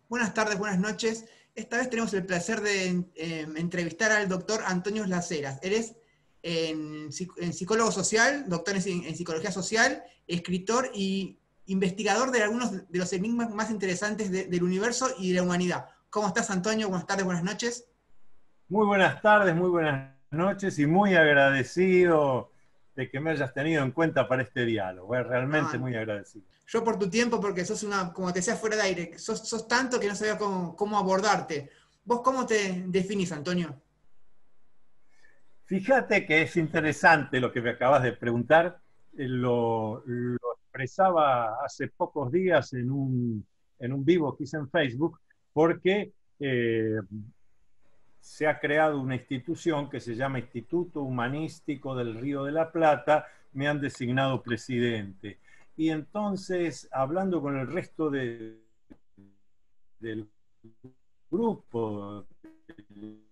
Buenas tardes, buenas noches. Esta vez tenemos el placer de entrevistar al doctor Antonio Laceras. Él es psicólogo social, doctor en psicología social, escritor y investigador de algunos de los enigmas más interesantes del universo y de la humanidad. ¿Cómo estás, Antonio? Buenas tardes, buenas noches. Muy buenas tardes, muy buenas noches y muy agradecido de que me hayas tenido en cuenta para este diálogo. Realmente No, muy agradecido. yo por tu tiempo, porque sos como te decía fuera de aire, sos tanto que no sabía cómo abordarte. ¿Vos cómo te definís, Antonio? Fíjate que es interesante lo que me acabas de preguntar. Lo expresaba hace pocos días en un vivo que hice en Facebook, porque se ha creado una institución que se llama Instituto Humanístico del Río de la Plata, me han designado presidente. Y entonces, hablando con el resto del grupo del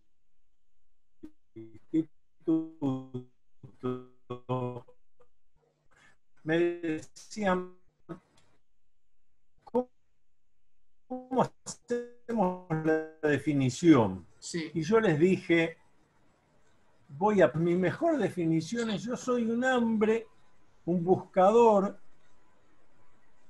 instituto, me decían, ¿cómo hacemos la definición? Sí, Y yo les dije, mi mejor definición es: yo soy un hombre, un buscador,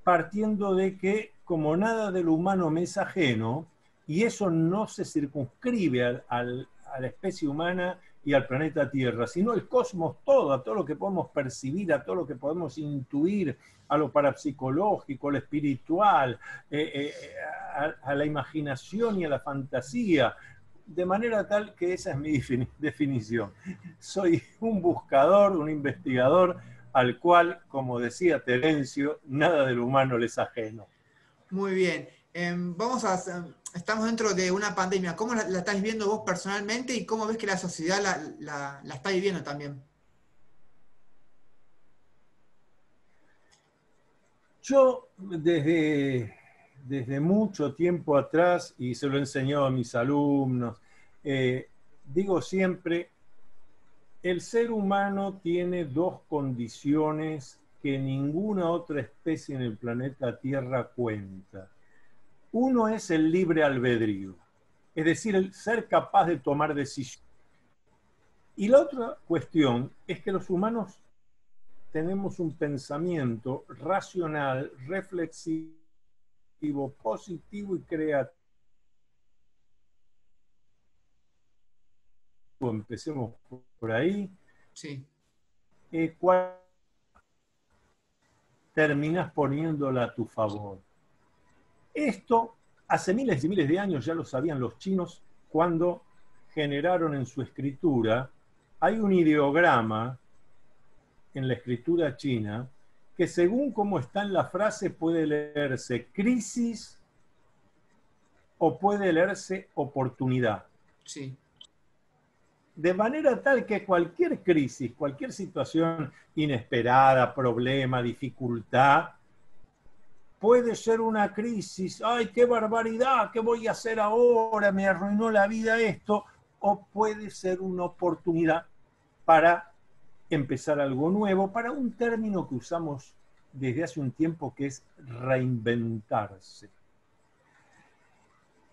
partiendo de que como nada de lo humano me es ajeno, y eso no se circunscribe a la especie humana y al planeta Tierra, sino el cosmos todo, a todo lo que podemos percibir, a todo lo que podemos intuir, a lo parapsicológico, a lo espiritual, a la imaginación y a la fantasía, de manera tal que esa es mi definición. Soy un buscador, un investigador, al cual, como decía Terencio, nada del humano le es ajeno. muy bien. Estamos dentro de una pandemia. ¿Cómo la estás viendo vos personalmente y cómo ves que la sociedad la está viviendo también? Yo desde mucho tiempo atrás, y se lo he enseñado a mis alumnos, digo siempre, el ser humano tiene dos condiciones que ninguna otra especie en el planeta Tierra cuenta. Uno es el libre albedrío, es decir, el ser capaz de tomar decisiones. Y la otra cuestión es que los humanos tenemos un pensamiento racional, reflexivo, positivo y creativo. Empecemos por ahí. Sí, ¿Cuál terminas poniéndola a tu favor? Esto hace miles y miles de años ya lo sabían los chinos cuando generaron en su escritura. Hay un ideograma en la escritura china que, según cómo está en la frase, puede leerse crisis o puede leerse oportunidad. sí, De manera tal que cualquier crisis, cualquier situación inesperada, problema, dificultad, puede ser una crisis. ¡Ay, qué barbaridad! ¿Qué voy a hacer ahora? Me arruinó la vida esto. O puede ser una oportunidad para empezar algo nuevo, para un término que usamos desde hace un tiempo, que es reinventarse.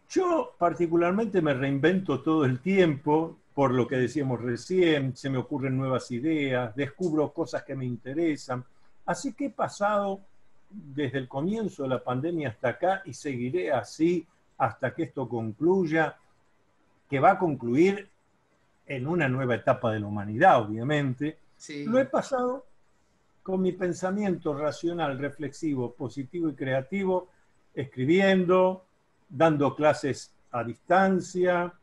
Yo particularmente me reinvento todo el tiempo, por lo que decíamos recién, se me ocurren nuevas ideas, descubro cosas que me interesan. Así que he pasado desde el comienzo de la pandemia hasta acá, y seguiré así hasta que esto concluya, que va a concluir en una nueva etapa de la humanidad, obviamente. Lo he sí. pasado con mi pensamiento racional, reflexivo, positivo y creativo, escribiendo, dando clases a distancia,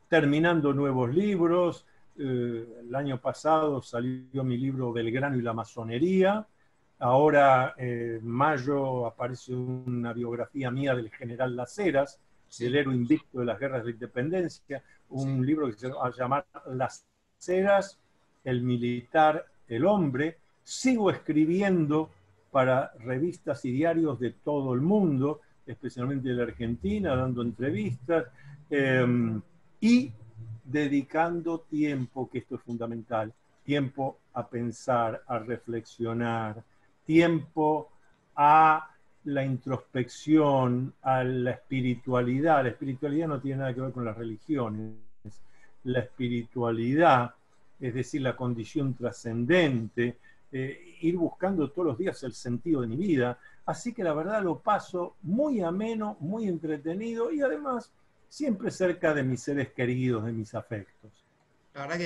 terminando nuevos libros. El año pasado salió mi libro Belgrano y la masonería. Ahora, en mayo, aparece una biografía mía del general Las Heras, del Sí, héroe invicto de las guerras de la independencia, sí. un libro que se va a llamar Las Heras, el militar, el hombre. Sigo escribiendo para revistas y diarios de todo el mundo, especialmente de la Argentina, dando entrevistas, y dedicando tiempo, que esto es fundamental, tiempo a pensar, a reflexionar, tiempo a la introspección, a la espiritualidad. La espiritualidad no tiene nada que ver con las religiones. La espiritualidad, es decir, la condición trascendente, ir buscando todos los días el sentido de mi vida. Así que la verdad lo paso muy ameno, muy entretenido y además siempre cerca de mis seres queridos, de mis afectos. La verdad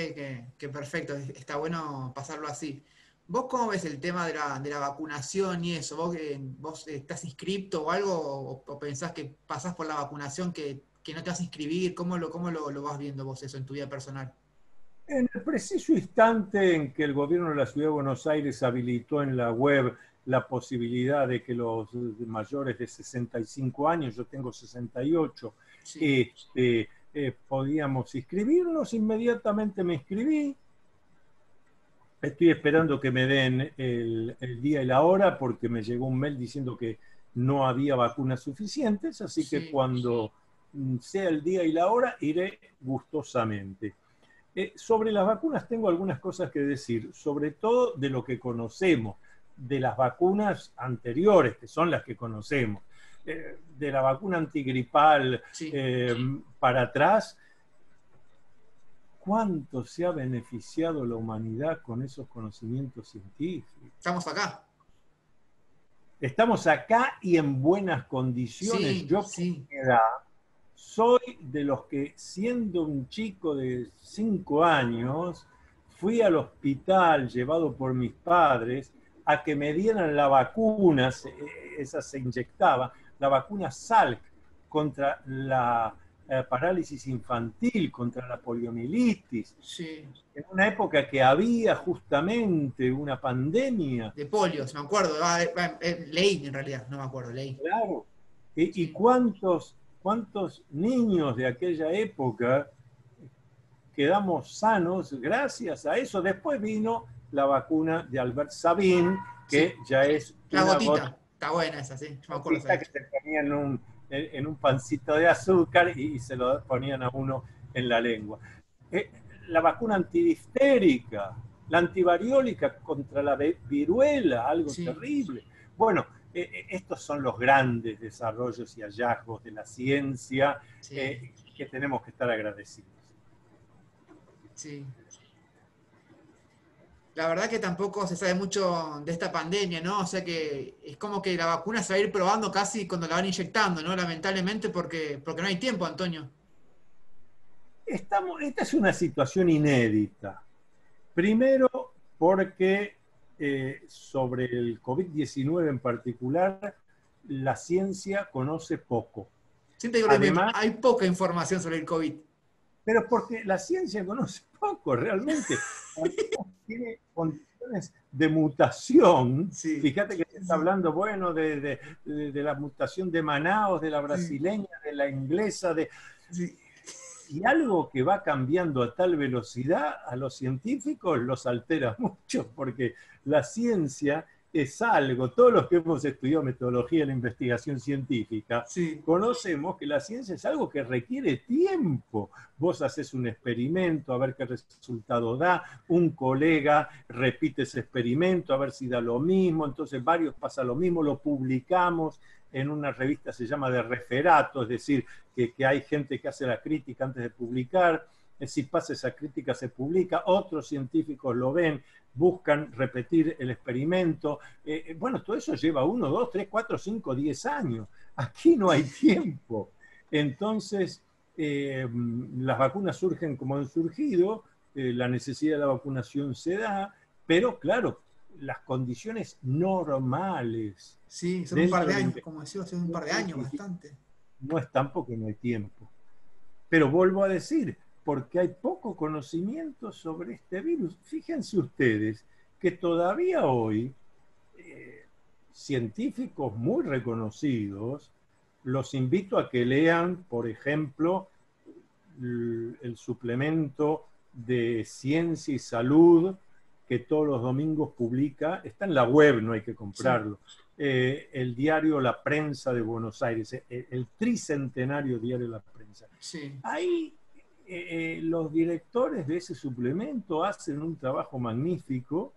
que perfecto, está bueno pasarlo así. ¿Vos cómo ves el tema de la vacunación y eso? ¿Vos estás inscripto o algo? ¿O pensás que pasás por la vacunación que no te vas a inscribir? ¿Cómo lo vas viendo vos eso en tu vida personal? En el preciso instante en que el gobierno de la Ciudad de Buenos Aires habilitó en la web la posibilidad de que los mayores de 65 años, yo tengo 68, Sí, podíamos inscribirnos, inmediatamente me inscribí. Estoy esperando que me den el día y la hora porque me llegó un mail diciendo que no había vacunas suficientes, así que sí, cuando sea el día y la hora iré gustosamente. Sobre las vacunas tengo algunas cosas que decir, sobre todo de lo que conocemos, de las vacunas anteriores, que son las que conocemos, de la vacuna antigripal sí. para atrás. ¿Cuánto se ha beneficiado la humanidad con esos conocimientos científicos? Estamos acá. Estamos acá y en buenas condiciones. Sí, Yo por sí, mi edad soy de los que, siendo un chico de 5 años, fui al hospital llevado por mis padres a que me dieran la vacuna, esa se inyectaba, la vacuna Salk contra la parálisis infantil, contra la poliomielitis, sí. en una época que había justamente una pandemia. De polio, si me acuerdo. Leí en realidad, no me acuerdo, leí. Claro. Y Sí. cuántos niños de aquella época quedamos sanos gracias a eso. Después vino la vacuna de Albert Sabin, Sí. que ya es La una gotita gotita. Está buena esa, sí. Yo me acuerdo de esa. que se ponía en un pancito de azúcar y se lo ponían a uno en la lengua. Eh, la vacuna antidifterica, la antivariólica contra la viruela, algo Sí, terrible. Bueno, estos son los grandes desarrollos y hallazgos de la ciencia sí, que tenemos que estar agradecidos. sí. La verdad que tampoco se sabe mucho de esta pandemia, ¿no? O sea que es como que la vacuna se va a ir probando casi cuando la van inyectando, ¿no? Lamentablemente porque no hay tiempo, Antonio. Esta es una situación inédita. Primero, porque sobre el COVID-19 en particular, la ciencia conoce poco. Siento que Además, hay poca información sobre el COVID. pero porque la ciencia conoce poco realmente. Tiene condiciones de mutación. Sí, Fíjate que se está hablando, bueno, de la mutación de Manaos, de la sí, brasileña, de la inglesa, sí. y algo que va cambiando a tal velocidad, a los científicos los altera mucho, porque la ciencia es algo, todos los que hemos estudiado metodología de la investigación científica, Sí, conocemos que la ciencia es algo que requiere tiempo. Vos haces un experimento a ver qué resultado da, un colega repite ese experimento a ver si da lo mismo, entonces varios pasa lo mismo, lo publicamos en una revista, se llama de referato, es decir, que hay gente que hace la crítica antes de publicar, si pasa esa crítica se publica, otros científicos lo ven, buscan repetir el experimento. Bueno, todo eso lleva 1, 2, 3, 4, 5, 10 años. Aquí no hay tiempo. Entonces, las vacunas surgen como han surgido, la necesidad de la vacunación se da, pero claro, las condiciones normales sí, son un par dentro de de la años, como decía, son un investigación par de años, científica bastante. no están porque no hay tiempo. Pero vuelvo a decir, porque hay poco conocimiento sobre este virus. Fíjense ustedes que todavía hoy científicos muy reconocidos, los invito a que lean, por ejemplo, el suplemento de Ciencia y Salud que todos los domingos publica, está en la web, no hay que Sí, comprarlo, el diario La Prensa de Buenos Aires, el tricentenario diario La Prensa. sí, Ahí los directores de ese suplemento hacen un trabajo magnífico,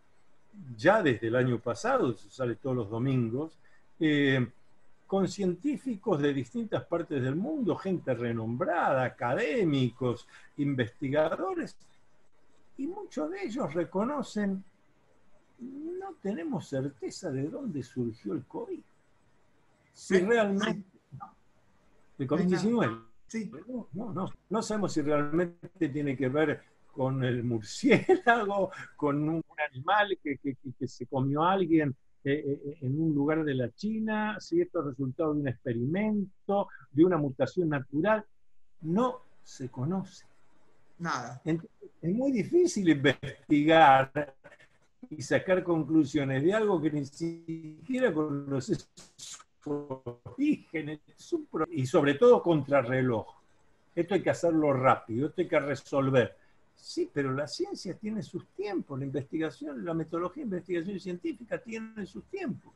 ya desde el año pasado, eso sale todos los domingos, con científicos de distintas partes del mundo, gente renombrada, académicos, investigadores, y muchos de ellos reconocen, no tenemos certeza de dónde surgió el COVID. Si realmente... El No hay nada. COVID-19. Sí. No sabemos si realmente tiene que ver con el murciélago, con un animal que se comió a alguien en un lugar de la China, si esto es resultado de un experimento, de una mutación natural. No se conoce. Nada. Entonces, es muy difícil investigar y sacar conclusiones de algo que ni siquiera conoces su origen, y sobre todo contrarreloj. Esto hay que hacerlo rápido, esto hay que resolver. Sí, pero la ciencia tiene sus tiempos, la investigación, la metodología de investigación científica tiene sus tiempos.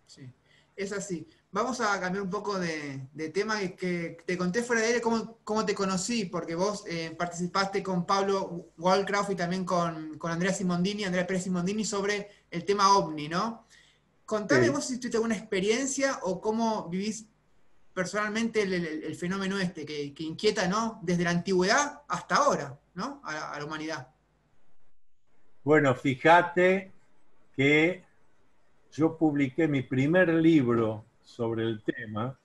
Sí, es así. Vamos a cambiar un poco de tema que te conté fuera de aire cómo te conocí, porque vos participaste con Pablo Waldkrauf y también con Andrea Pérez Simondini sobre el tema OVNI, ¿no? Contame Sí. vos si tuviste alguna experiencia o cómo vivís personalmente el fenómeno este que inquieta, ¿no? Desde la antigüedad hasta ahora, ¿no? A la humanidad. Bueno, fíjate que yo publiqué mi primer libro sobre el tema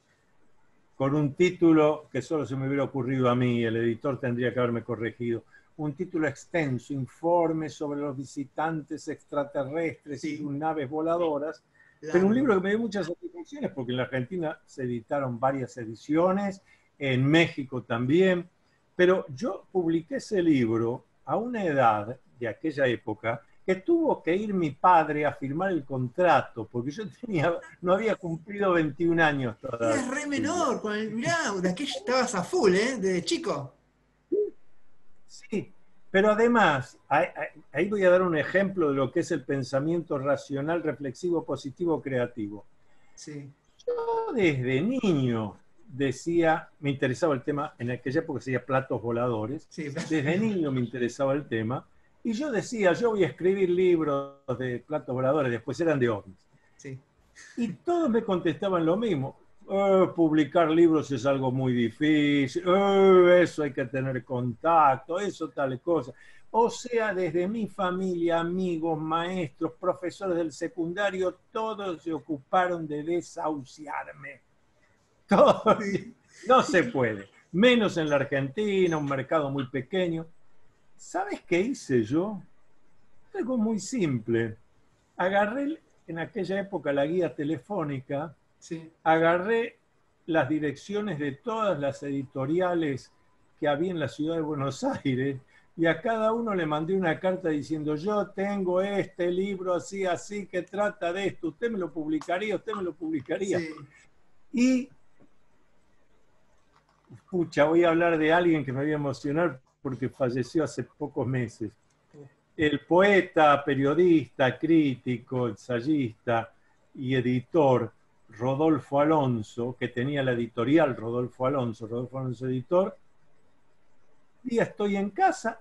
con un título que solo se me hubiera ocurrido a mí, el editor tendría que haberme corregido, un título extenso, Informe sobre los visitantes extraterrestres Sí. y sus naves voladoras, Claro. pero un libro que me dio muchas satisfacciones porque en la Argentina se editaron varias ediciones, en México también, pero yo publiqué ese libro a una edad de aquella época que tuvo que ir mi padre a firmar el contrato, porque yo no había cumplido 21 años todavía. Eras re menor, mirá, de aquella estabas a full, desde chico. Sí, pero además, ahí voy a dar un ejemplo de lo que es el pensamiento racional, reflexivo, positivo, creativo. Sí. Yo desde niño decía, me interesaba el tema, en aquella época se decía platos voladores, Sí. Desde niño me interesaba el tema, y yo decía, yo voy a escribir libros de platos voladores, después eran de ovnis. Sí. Y todos me contestaban lo mismo. Publicar libros es algo muy difícil, eso hay que tener contacto, eso tal cosa. O sea, desde mi familia, amigos, maestros, profesores del secundario, todos se ocuparon de desahuciarme. Todos. Sí. No se puede. Menos en la Argentina, un mercado muy pequeño. ¿Sabes qué hice yo? Algo muy simple. Agarré en aquella época la guía telefónica, Sí. agarré las direcciones de todas las editoriales que había en la ciudad de Buenos Aires y a cada uno le mandé una carta diciendo, yo tengo este libro así, así, que trata de esto, usted me lo publicaría, usted me lo publicaría. Sí. Y, escucha, voy a hablar de alguien que me voy a emocionar porque falleció hace pocos meses. El poeta, periodista, crítico, ensayista y editor Rodolfo Alonso, que tenía la editorial Rodolfo Alonso editor, y estoy en casa,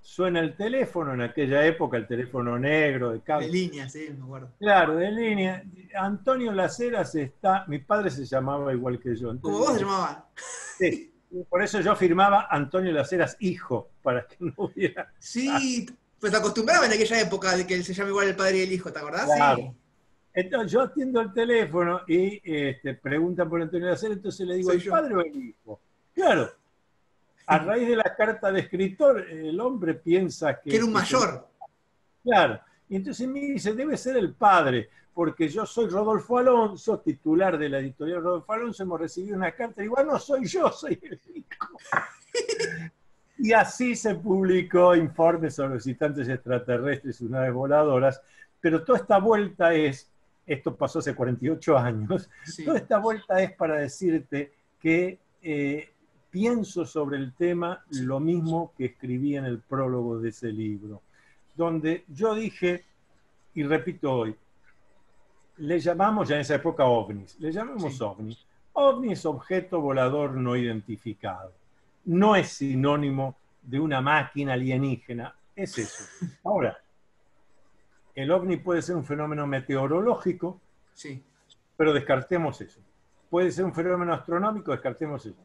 suena el teléfono, en aquella época el teléfono negro de cable. De línea, sí, me acuerdo. Claro, de línea. Antonio Las Heras está, mi padre se llamaba igual que yo. ¿Cómo vos se llamaba? Sí, por eso yo firmaba Antonio Las Heras hijo, para que no hubiera... Sí, pues te acostumbraba en aquella época de que él se llama igual el padre y el hijo, ¿te acordás? Claro. Sí. Entonces yo atiendo el teléfono y preguntan por Antonio Las Heras, entonces le digo, Soy ¿el yo. padre o el hijo? Claro, a raíz de la carta de escritor, el hombre piensa Que era un mayor. Claro, y entonces me dice, debe ser el padre, porque yo soy Rodolfo Alonso, titular de la editorial Rodolfo Alonso, hemos recibido una carta, igual no soy yo, soy el hijo. Y así se publicó Informe sobre visitantes extraterrestres y naves voladoras, pero toda esta vuelta esto pasó hace 48 años, Sí. Toda esta vuelta es para decirte que pienso sobre el tema lo mismo que escribí en el prólogo de ese libro, donde yo dije, y repito hoy, le llamamos ya en esa época ovnis, le llamamos Sí. ovnis. OVNI es objeto volador no identificado. No es sinónimo de una máquina alienígena, es eso. Ahora, el ovni puede ser un fenómeno meteorológico, Sí. pero descartemos eso. Puede ser un fenómeno astronómico, descartemos eso.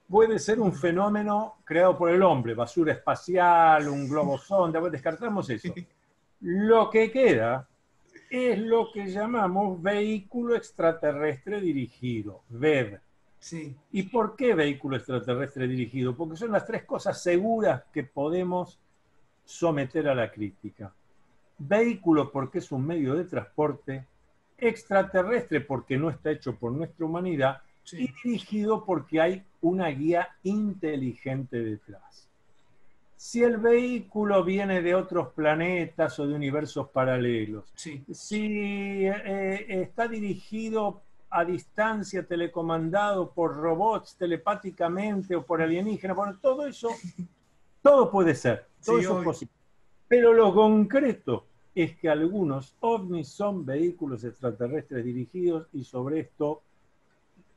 Puede ser un fenómeno creado por el hombre, basura espacial, un globo sonda, descartamos eso. Lo que queda es lo que llamamos vehículo extraterrestre dirigido, VED. Sí. ¿Y por qué vehículo extraterrestre dirigido? Porque son las tres cosas seguras que podemos someter a la crítica. Vehículo porque es un medio de transporte, extraterrestre porque no está hecho por nuestra humanidad, sí, y dirigido porque hay una guía inteligente detrás. Si el vehículo viene de otros planetas o de universos paralelos, sí, si está dirigido a distancia, telecomandado por robots telepáticamente o por alienígenas, bueno, todo eso, todo puede ser, todo eso es posible. Pero lo concreto es que algunos ovnis son vehículos extraterrestres dirigidos y sobre esto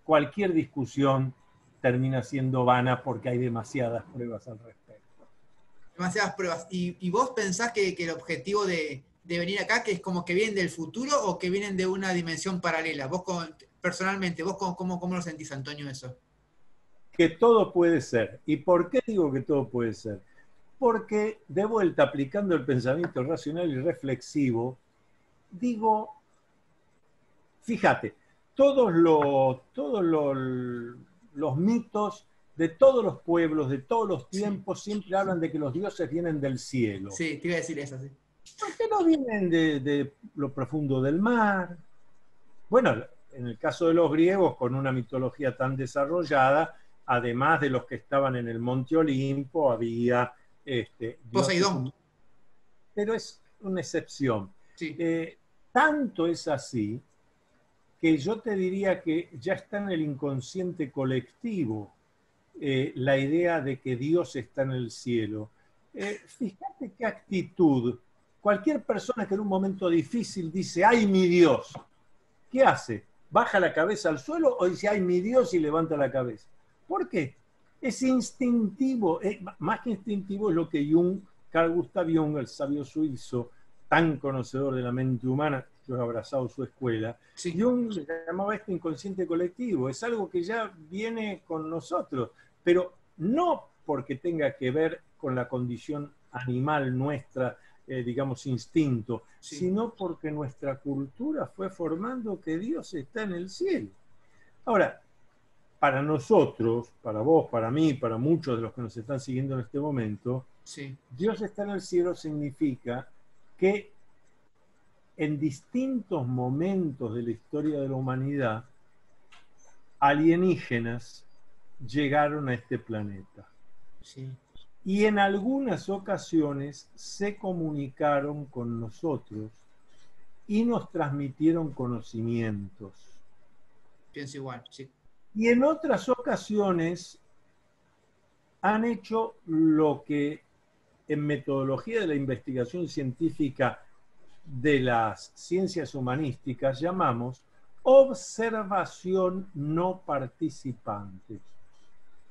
cualquier discusión termina siendo vana porque hay demasiadas pruebas al respecto. Demasiadas pruebas. ¿Y vos pensás que el objetivo de venir acá, que es como que vienen del futuro o que vienen de una dimensión paralela? Vos personalmente, ¿vos cómo lo sentís, Antonio, eso? Que todo puede ser. ¿Y por qué digo que todo puede ser? Porque, de vuelta, aplicando el pensamiento racional y reflexivo, digo, fíjate, todos los mitos de todos los pueblos, de todos los tiempos, sí, siempre hablan de que los dioses vienen del cielo. Sí, te iba a decir eso, sí. ¿Por qué no vienen de lo profundo del mar? Bueno, en el caso de los griegos, con una mitología tan desarrollada, además de los que estaban en el Monte Olimpo, había Poseidón. Pero es una excepción. Sí. Tanto es así que yo te diría que ya está en el inconsciente colectivo la idea de que Dios está en el cielo. Fíjate qué actitud. Cualquier persona que en un momento difícil dice, ¡ay, mi Dios! ¿Qué hace? ¿Baja la cabeza al suelo o dice, ¡ay, mi Dios! Y levanta la cabeza? ¿Por qué? Es instintivo. Más que instintivo es lo que Carl Gustav Jung, el sabio suizo, tan conocedor de la mente humana, yo he abrazado su escuela, sí, Jung le llamaba esto inconsciente colectivo. Es algo que ya viene con nosotros, pero no porque tenga que ver con la condición animal nuestra, digamos, instinto, sí, sino porque nuestra cultura fue formando que Dios está en el cielo. Ahora, para nosotros, para vos, para mí, para muchos de los que nos están siguiendo en este momento, sí, Dios está en el cielo significa que en distintos momentos de la historia de la humanidad, alienígenas llegaron a este planeta. Sí. Y en algunas ocasiones se comunicaron con nosotros y nos transmitieron conocimientos. Pienso igual, sí. Y en otras ocasiones han hecho lo que en metodología de la investigación científica de las ciencias humanísticas llamamos observación no participante.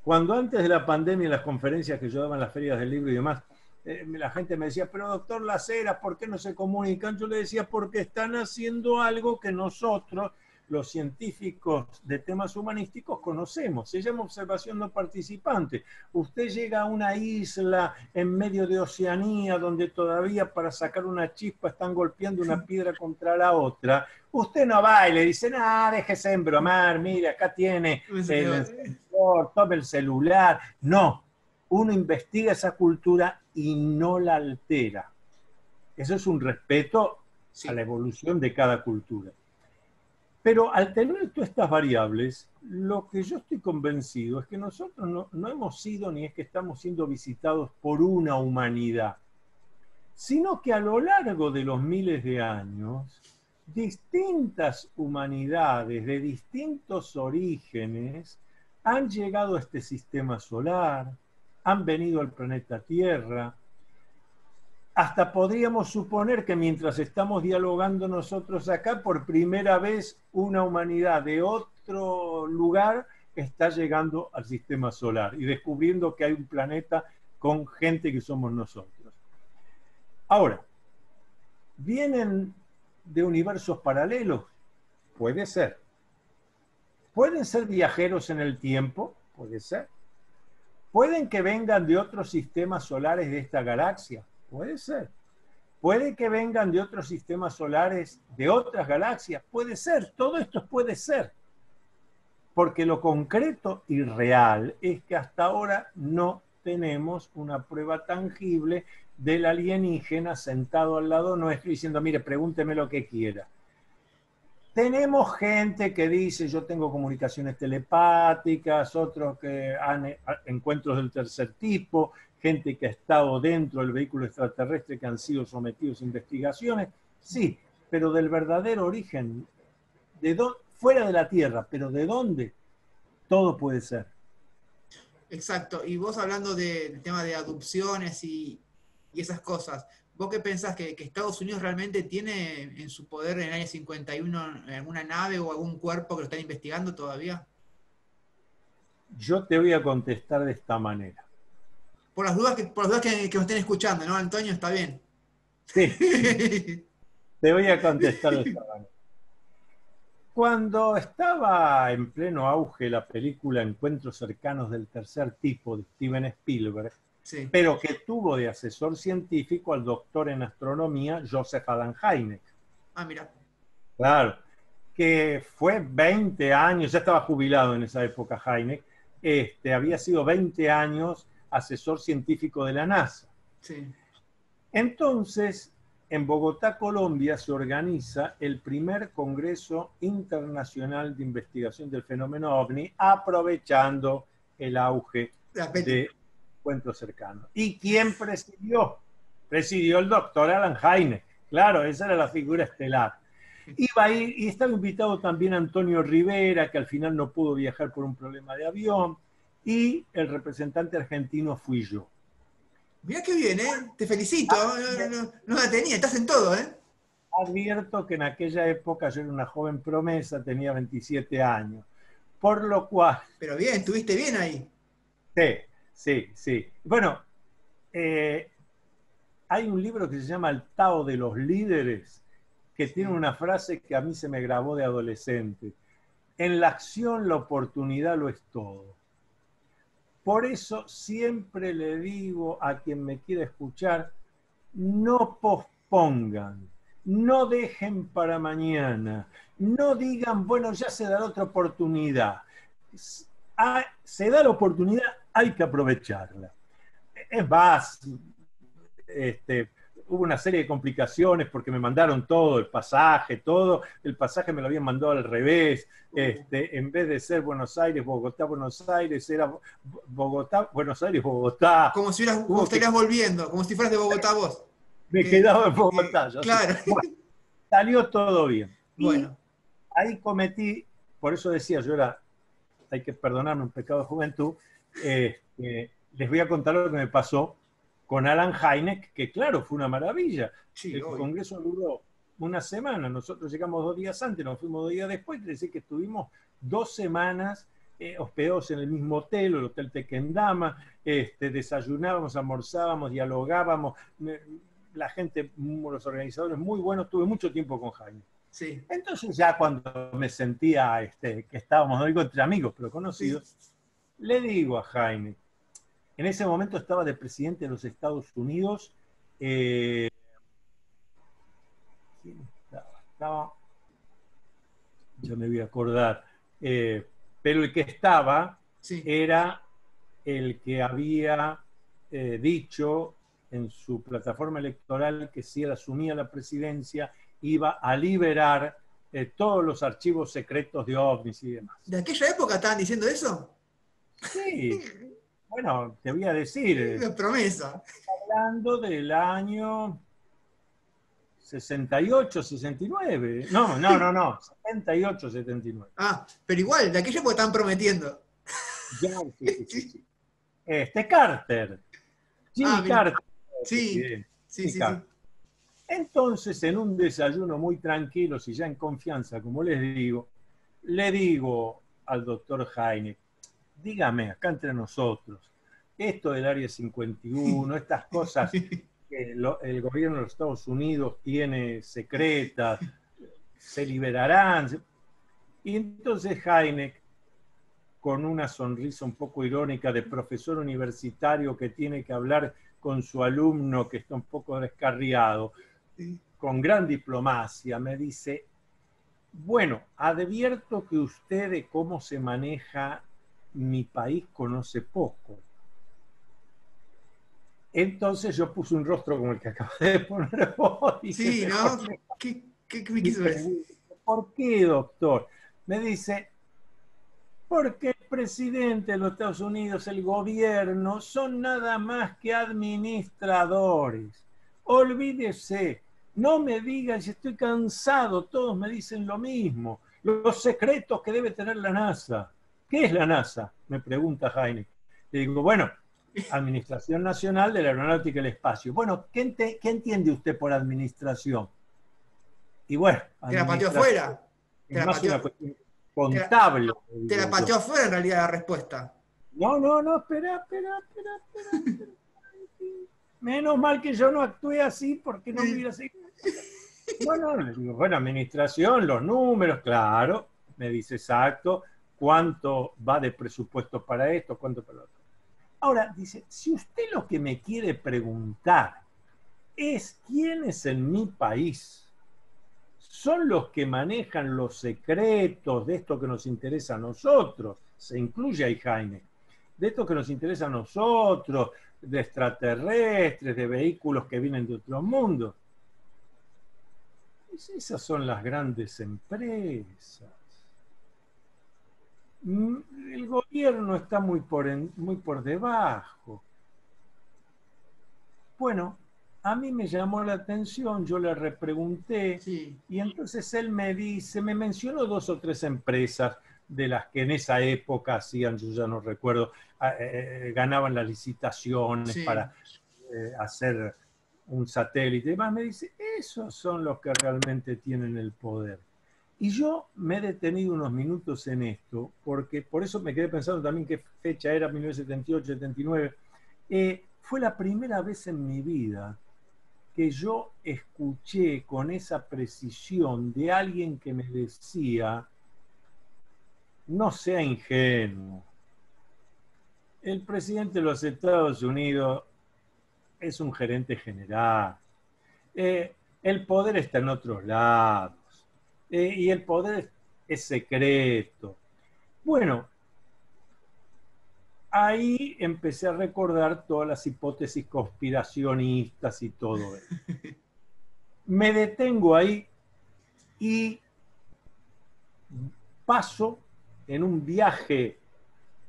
Cuando antes de la pandemia, en las conferencias que yo daba en las ferias del libro y demás, la gente me decía, pero doctor Las Heras, ¿por qué no se comunican? Yo le decía, porque están haciendo algo que nosotros, los científicos de temas humanísticos, conocemos. Se llama observación no participante. Usted llega a una isla en medio de Oceanía, donde todavía para sacar una chispa están golpeando una piedra contra la otra. Usted no va y le dice, déjese embromar, mire, acá tiene el sensor, tome el celular. No, uno investiga esa cultura y no la altera. Eso es un respeto, sí, a la evolución de cada cultura. Pero al tener todas estas variables, lo que yo estoy convencido es que nosotros no hemos sido ni es que estamos siendo visitados por una humanidad, sino que a lo largo de los miles de años, distintas humanidades de distintos orígenes han llegado a este sistema solar, han venido al planeta Tierra. Hasta podríamos suponer que mientras estamos dialogando nosotros acá, por primera vez una humanidad de otro lugar está llegando al sistema solar y descubriendo que hay un planeta con gente que somos nosotros. Ahora, ¿vienen de universos paralelos? Puede ser. ¿Pueden ser viajeros en el tiempo? Puede ser. ¿Pueden que vengan de otros sistemas solares de esta galaxia? Puede ser. ¿Puede que vengan de otros sistemas solares de otras galaxias? Puede ser. Todo esto puede ser. Porque lo concreto y real es que hasta ahora no tenemos una prueba tangible del alienígena sentado al lado nuestro diciendo, mire, pregúnteme lo que quiera. Tenemos gente que dice, yo tengo comunicaciones telepáticas, otros que han encuentros del tercer tipo, gente que ha estado dentro del vehículo extraterrestre que han sido sometidos a investigaciones. Sí, pero del verdadero origen, fuera de la Tierra, pero ¿de dónde? Todo puede ser. Exacto. Y vos hablando del tema de adopciones y esas cosas, ¿vos qué pensás que Estados Unidos realmente tiene en su poder en el Área 51 alguna nave o algún cuerpo que lo están investigando todavía? Yo te voy a contestar de esta manera. Por las dudas que nos estén escuchando, ¿no, Antonio? Está bien. Sí, te voy a contestar de esta manera. Cuando estaba en pleno auge la película Encuentros cercanos del tercer tipo de Steven Spielberg, sí, pero que tuvo de asesor científico al doctor en astronomía Joseph Adam Hynek. Ah, mira. Claro, que fue 20 años, ya estaba jubilado en esa época Hynek, había sido 20 años asesor científico de la NASA. Sí. Entonces, en Bogotá, Colombia, se organiza el primer Congreso Internacional de Investigación del Fenómeno OVNI, aprovechando el auge de encuentros cercanos. ¿Y quién presidió? Presidió el doctor Alan Hynek. Claro, esa era la figura estelar. Iba a ir, y estaba invitado también Antonio Rivera, que al final no pudo viajar por un problema de avión, y el representante argentino fui yo. Mirá qué bien, ¿eh? Te felicito. No la tenía, estás en todo, ¿eh? Advierto que en aquella época yo era una joven promesa, tenía 27 años. Por lo cual... Pero bien, estuviste bien ahí. Sí. Bueno, hay un libro que se llama El Tao de los Líderes, que tiene una frase que a mí se me grabó de adolescente. En la acción la oportunidad lo es todo. Por eso siempre le digo a quien me quiera escuchar, no pospongan, no dejen para mañana, no digan, bueno, ya se dará otra oportunidad. Se da la oportunidad, hay que aprovecharla. Es más, hubo una serie de complicaciones porque me mandaron todo, el pasaje me lo habían mandado al revés, en vez de ser Buenos Aires, Bogotá, Buenos Aires, era Bogotá, Buenos Aires, Bogotá. Como si estarías volviendo, como si fueras de Bogotá vos. Me quedaba en Bogotá. Claro. Bueno, salió todo bien. Bueno. Y ahí cometí, por eso decía, hay que perdonarme un pecado de juventud, les voy a contar lo que me pasó con Alan Hynek, que claro, fue una maravilla. Sí, el congreso duró una semana, nosotros llegamos 2 días antes, nos fuimos 2 días después, quiere decir que estuvimos 2 semanas hospedados en el mismo hotel, el Hotel Tequendama, desayunábamos, almorzábamos, dialogábamos, la gente, los organizadores muy buenos, tuve mucho tiempo con Hynek. Sí. Entonces ya cuando me sentía que estábamos, no digo entre amigos, pero conocidos, sí, le digo a Hynek, en ese momento estaba de presidente de los Estados Unidos. ¿Quién estaba? Ya me voy a acordar. Pero el que estaba sí, era el que había dicho en su plataforma electoral que si él asumía la presidencia iba a liberar todos los archivos secretos de OVNIs y demás. ¿De aquella época estaban diciendo eso? Sí. Bueno, te voy a decir. Una promesa. Hablando del año 68, 69. No, 78, 79. Ah, pero igual, de aquella época estaban prometiendo. Ya, sí. Carter. Jimmy Carter. Sí. Entonces, en un desayuno muy tranquilo, y ya en confianza, como les digo, le digo al doctor Hynek, dígame, acá entre nosotros, esto del Área 51, estas cosas que el gobierno de los Estados Unidos tiene secretas, se liberarán. Y entonces Heineck, con una sonrisa un poco irónica de profesor universitario que tiene que hablar con su alumno que está un poco descarriado, con gran diplomacia, me dice, bueno, advierto que usted de cómo se maneja mi país conoce poco. Entonces yo puse un rostro como el que acabas de poner vos. Dije, sí, ¿no? ¿Qué me quiso decir? ¿Por qué, doctor? Me dice, porque el presidente de los Estados Unidos, el gobierno, son nada más que administradores. Olvídese, no me digan si estoy cansado, todos me dicen lo mismo. Los secretos que debe tener la NASA. ¿Qué es la NASA? Me pregunta Heineck. Le digo, bueno, Administración Nacional de la Aeronáutica y el Espacio. Bueno, ¿qué entiende usted por administración? Y bueno, te la pateó afuera. Es más una cuestión contable. Te la pateó afuera en realidad la respuesta. No, espera. Menos mal que yo no actué así porque no me hubiera seguido. Bueno, le digo, bueno, administración, los números, claro, me dice exacto, cuánto va de presupuesto para esto, cuánto para lo otro. Ahora, dice, si usted lo que me quiere preguntar es quiénes en mi país son los que manejan los secretos de esto que nos interesa a nosotros, se incluye ahí Heineck, de esto que nos interesa a nosotros, de extraterrestres, de vehículos que vienen de otros mundos. Pues esas son las grandes empresas. El gobierno está muy por debajo. Bueno, a mí me llamó la atención, yo le repregunté, sí. Y entonces él me mencionó 2 o 3 empresas de las que en esa época hacían, yo ya no recuerdo, ganaban las licitaciones, sí, para hacer un satélite y demás. Me dice, esos son los que realmente tienen el poder. Y yo me he detenido unos minutos en esto, porque por eso me quedé pensando también qué fecha era, 1978, 79. Fue la primera vez en mi vida que yo escuché con esa precisión de alguien que me decía, no sea ingenuo, el presidente de los Estados Unidos es un gerente general, el poder está en otros lados, y el poder es secreto. Bueno, ahí empecé a recordar todas las hipótesis conspiracionistas y todo eso. Me detengo ahí y paso en un viaje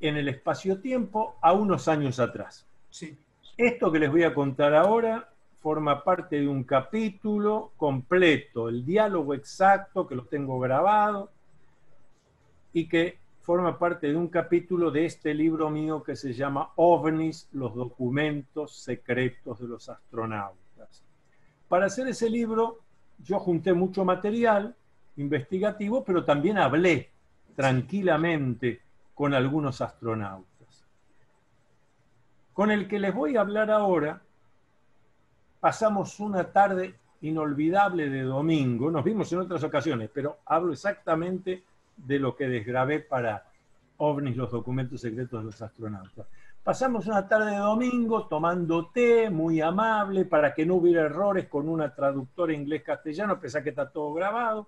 en el espacio-tiempo a unos años atrás. Sí. Esto que les voy a contar ahora forma parte de un capítulo completo, el diálogo exacto que lo tengo grabado y que forma parte de un capítulo de este libro mío que se llama OVNIs, los documentos secretos de los astronautas. Para hacer ese libro yo junté mucho material investigativo, pero también hablé tranquilamente con algunos astronautas. Con el que les voy a hablar ahora, pasamos una tarde inolvidable de domingo, nos vimos en otras ocasiones, pero hablo exactamente de lo que desgrabé para OVNIs, los documentos secretos de los astronautas. Pasamos una tarde de domingo tomando té, muy amable, para que no hubiera errores con una traductora inglés-castellano, a pesar que está todo grabado.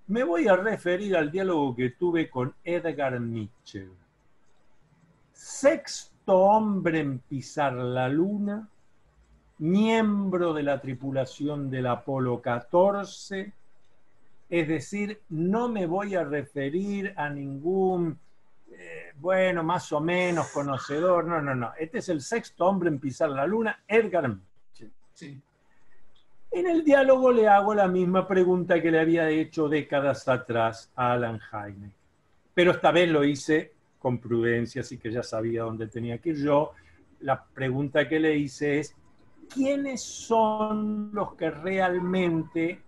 Me voy a referir al diálogo que tuve con Edgar Mitchell. Sexto hombre en pisar la luna, miembro de la tripulación del Apolo 14, es decir, no me voy a referir a ningún, bueno, más o menos conocedor, no. Este es el sexto hombre en pisar la luna, Edgar Mitchell. Sí. En el diálogo le hago la misma pregunta que le había hecho décadas atrás a Alan Hynek, pero esta vez lo hice con prudencia, así que ya sabía dónde tenía que ir yo. La pregunta que le hice es, ¿quiénes son los que realmente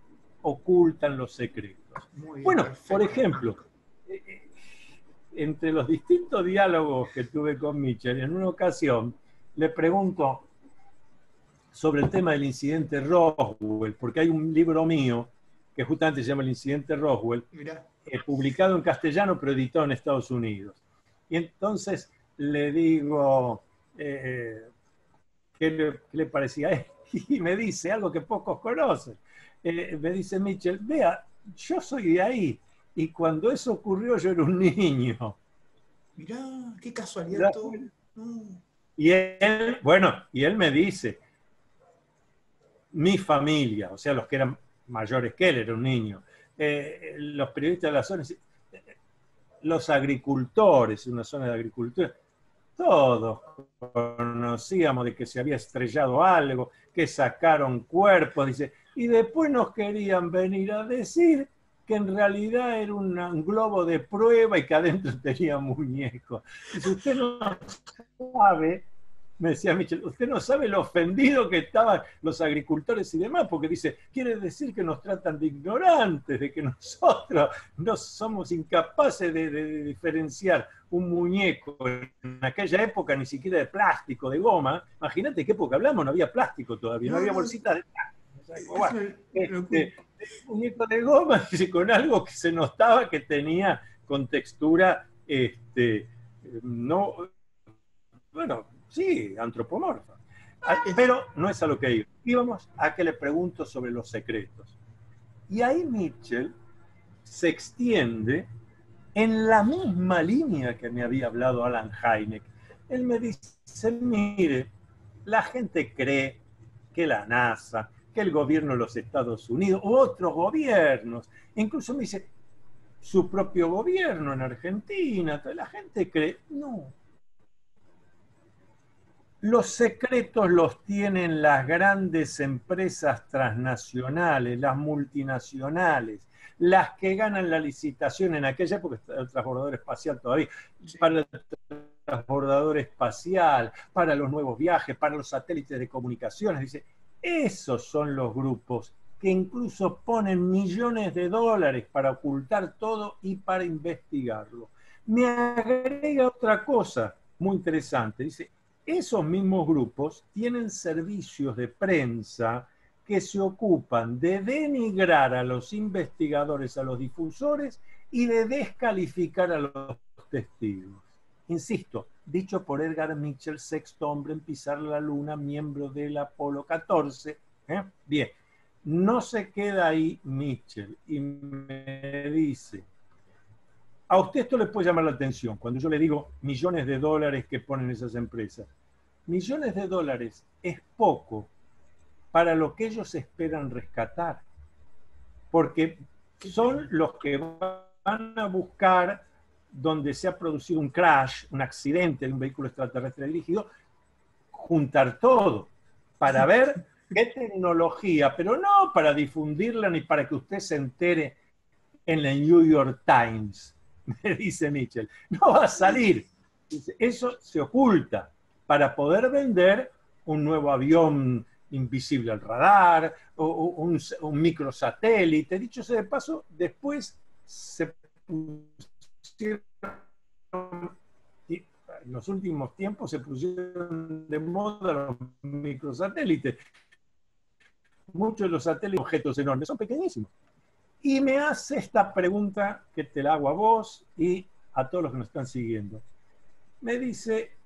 ocultan los secretos? Bueno, perfecto. Por ejemplo, entre los distintos diálogos que tuve con Mitchell, en una ocasión le pregunto sobre el tema del incidente Roswell, porque hay un libro mío que justamente se llama El incidente Roswell, Mirá. publicado en castellano pero editado en Estados Unidos. Y entonces le digo, ¿qué le parecía? Y me dice algo que pocos conocen. Me dice Mitchell, vea, yo soy de ahí, y cuando eso ocurrió yo era un niño. Mirá, qué casualidad todo. Y él, bueno, y él me dice, mi familia, o sea, los que eran mayores que él, era un niño, los periodistas de la zona, los agricultores, una zona de agricultura, todos conocíamos de que se había estrellado algo, que sacaron cuerpos, dice, y después nos querían venir a decir que en realidad era un globo de prueba y que adentro tenía muñecos. Dice, usted no sabe, me decía Mitchell, usted no sabe lo ofendido que estaban los agricultores y demás, porque dice, quiere decir que nos tratan de ignorantes, de que nosotros no somos incapaces de diferenciar un muñeco en aquella época, ni siquiera de plástico, de goma. Imagínate qué época hablamos, no había plástico todavía, no había bolsitas de plástico. Bueno, muñeco de goma, con algo que se notaba que tenía con textura, no, bueno, sí, antropomorfa. Pero no es a lo que íbamos a que le pregunto sobre los secretos. Y ahí Mitchell se extiende en la misma línea que me había hablado Alan Hynek. Él me dice, mire, la gente cree que la NASA, que el gobierno de los Estados Unidos, u otros gobiernos, incluso me dice, su propio gobierno en Argentina, la gente cree, no. Los secretos los tienen las grandes empresas transnacionales, las multinacionales, las que ganan la licitación en aquella época, está el transbordador espacial todavía, para el transbordador espacial, para los nuevos viajes, para los satélites de comunicaciones. Dice, esos son los grupos que incluso ponen millones de dólares para ocultar todo y para investigarlo. Me agrega otra cosa muy interesante. Dice, esos mismos grupos tienen servicios de prensa que se ocupan de denigrar a los investigadores, a los difusores y de descalificar a los testigos. Insisto, dicho por Edgar Mitchell, sexto hombre en pisar la luna, miembro del Apolo 14. Bien, no se queda ahí Mitchell y me dice, a usted esto le puede llamar la atención cuando yo le digo millones de dólares que ponen esas empresas. Millones de dólares es poco para lo que ellos esperan rescatar, porque son los que van a buscar donde se ha producido un crash, un accidente de un vehículo extraterrestre dirigido, juntar todo para ver qué tecnología, pero no para difundirla ni para que usted se entere en el New York Times, me dice Mitchell. No va a salir. Dice, eso se oculta para poder vender un nuevo avión invisible al radar, o un microsatélite. Dicho sea de paso, después se pusieron, en los últimos tiempos se pusieron de moda los microsatélites. Muchos de los satélites, objetos enormes, son pequeñísimos. Y me hace esta pregunta que te la hago a vos y a todos los que nos están siguiendo. Me dice